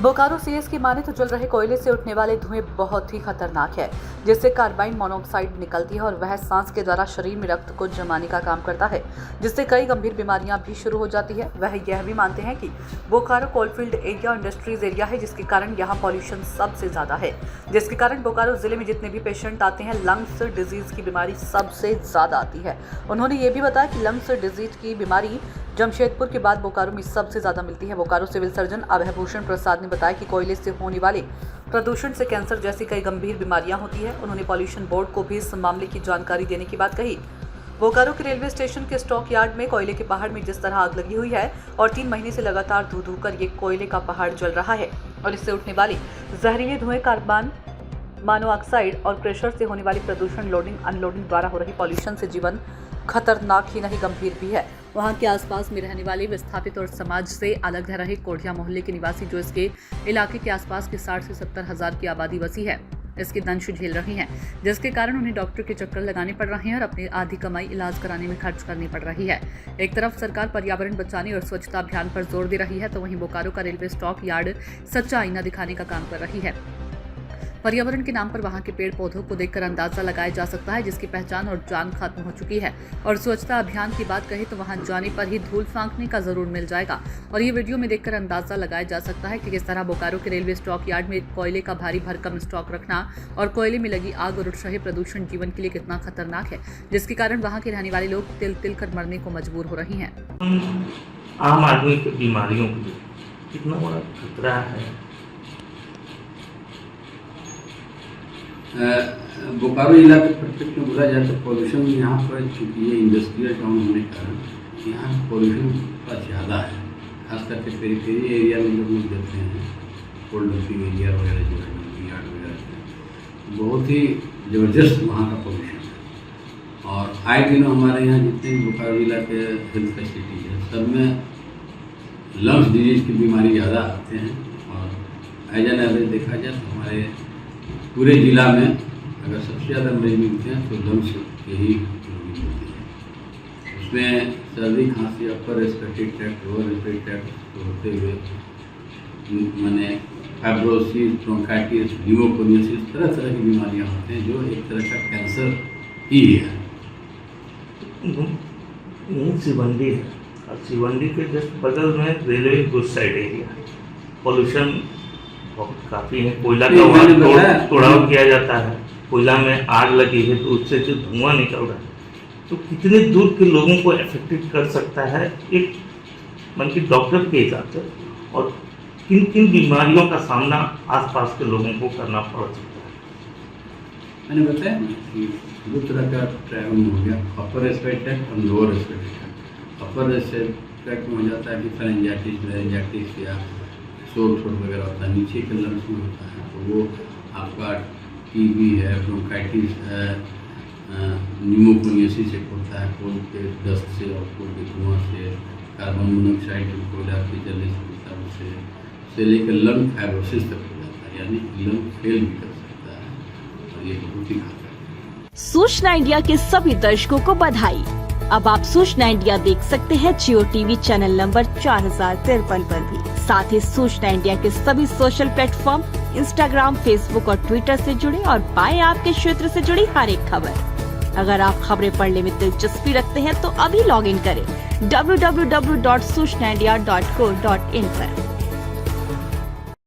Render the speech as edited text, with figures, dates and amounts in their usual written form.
Bokaro CS की माने तो जल रहे कोयले से उठने वाले धुएं बहुत ही खतरनाक है, जिससे कार्बाइन मोनोऑक्साइड निकलती है और वह सांस के द्वारा शरीर में रक्त को जमाने का काम करता है, जिससे कई गंभीर बीमारियां भी शुरू हो जाती है। वह यह भी मानते हैं कि Bokaro coalfield area industries area है, जिसके कारण यहाँ पॉल्यूशन सबसे ज्यादा है, जिसके कारण बोकारो जिले में जितने भी पेशेंट आते हैं लंग्स डिजीज की बीमारी सबसे ज्यादा आती है। उन्होंने ये भी बताया कि लंग्स डिजीज की बीमारी जमशेदपुर के बाद बोकारो में सबसे ज्यादा मिलती है। बोकारो सिविल सर्जन अभय भूषण प्रसाद ने बताया कि कोयले से होने वाले प्रदूषण से कैंसर जैसी कई गंभीर बीमारियां होती है। उन्होंने पॉल्यूशन बोर्ड को भी इस मामले की जानकारी देने की बात कही। बोकारो के रेलवे स्टेशन के स्टॉक यार्ड में कोयले के पहाड़ में जिस तरह आग लगी हुई है और 3 महीने से लगातार धू कर ये कोयले का पहाड़ जल रहा है और इससे उठने वाले जहरीले धुएं, कार्बन मोनोऑक्साइड और प्रेशर से होने वाली प्रदूषण, लोडिंग अनलोडिंग द्वारा हो रही पॉल्यूशन से जीवन खतरनाक ही नहीं गंभीर भी है। वहां के आसपास में रहने वाले विस्थापित और समाज से अलग रहे कोढ़िया मोहल्ले के निवासी जो इसके इलाके के आसपास के 60 से 70 हजार की आबादी बसी है, इसकी दंश झेल रही हैं, जिसके कारण उन्हें डॉक्टर के चक्कर लगाने पड़ रहे हैं और अपनी आधी कमाई इलाज कराने में खर्च करनी पड़ रही है। एक तरफ सरकार पर्यावरण बचाने और स्वच्छता अभियान पर जोर दे रही है, तो वहीं बोकारो का रेलवे स्टॉक यार्ड सच्चा आईना दिखाने का काम कर रही है। पर्यावरण के नाम पर वहां के पेड़ पौधों को देखकर अंदाजा लगाया जा सकता है जिसकी पहचान और जान खत्म हो चुकी है। और स्वच्छता अभियान की बात कहें तो वहां जाने पर ही धूल फांकने का जरूर मिल जाएगा और ये वीडियो में देखकर अंदाजा लगाया जा सकता है कि किस तरह बोकारो के रेलवे स्टॉक यार्ड में कोयले का भारी भरकम स्टॉक रखना और कोयले में लगी आग और उठ रहे प्रदूषण जीवन के लिए कितना खतरनाक है, जिसके कारण वहाँ के रहने वाले लोग तिल तिल कर मरने को मजबूर हो रही हैं। आम आदमी की बीमारियों के लिए कितना बड़ा खतरा है। बोकारो जिला के प्रत्येक में बोला जाए तो पॉल्यूशन यहाँ पर, चूँकि ये इंडस्ट्रियल टाउन होने के कारण यहाँ पॉल्यूशन का ज़्यादा है, खास करके पेरिफेरी एरिया में लोग जाते हैं, कोल्ड डंपिंग एरिया वगैरह जो है, डंपिंग यार्ड वगैरह, बहुत ही ज़बरदस्त वहाँ का पॉल्यूशन है। और आए दिनों हमारे यहाँ जितने भी बोकारो जिला के हेल्थ फैसिलिटीज है, सब में लंग्स डिजीज की बीमारी ज़्यादा आते हैं। और एज एन एवरेज देखा जाए तो हमारे पूरे जिला में अगर सबसे ज़्यादा मरीज मिलते हैं तो लंग्स के ही रोगी होते हैं। उसमें सर्दी, खांसी, upper respiratory tract, lower respiratory tract को होते हुए माने फाइब्रोसिस, ब्रोंकाइटिस, न्यूमोकोनियासिस, तरह तरह की बीमारियां होते हैं जो एक तरह का कैंसर ही है। यही शिवंडी है और शिवंडी के जस्ट बगल में रेलवे गुड साइड एरिया है। पॉल्यूशन बहुत काफ़ी है। कोयला का वहाँ तोड़ाव किया जाता है, कोयला में आग लगी है तो उससे जो धुआं निकल रहा है तो कितने दूर के लोगों को अफेक्टेड कर सकता है एक मन की डॉक्टर के हिसाब से, और किन किन बीमारियों का सामना आसपास के लोगों को करना पड़ सकता है। मैंने बताया ना कि 2 तरह का ट्रैवल हो गया, अपर रेस्पिरेटरी ट्रैक्ट और lower respiratory tract. Upper respiratory tract में हो जाता है कि फेरेंजाइटिस या शोर वगैरह होता है, नीचे के लंग्स में होता है तो वो आपका टीबी है, ब्रोंकाइटिस है, न्यूमोकोनियासिस एक होता है, कोल के डस्ट से और कोल के धुआं से, कार्बन मोनोऑक्साइड कोयला के जलने से लेकर लंग फाइब्रोसिस तक हो जाता है, यानी लंग फेल भी कर सकता है और ये बहुत ही घातक है। सूचना इंडिया के सभी दर्शकों को बधाई। अब आप सूचना इंडिया देख सकते हैं जियो टीवी चैनल नंबर 4053 पर भी। साथ ही सूचना इंडिया के सभी सोशल प्लेटफॉर्म इंस्टाग्राम, फेसबुक और ट्विटर से जुड़े और पाएं आपके क्षेत्र से जुड़ी हर एक खबर। अगर आप खबरें पढ़ने में दिलचस्पी रखते हैं तो अभी लॉग इन करें www.सूचनाindia.co.in पर।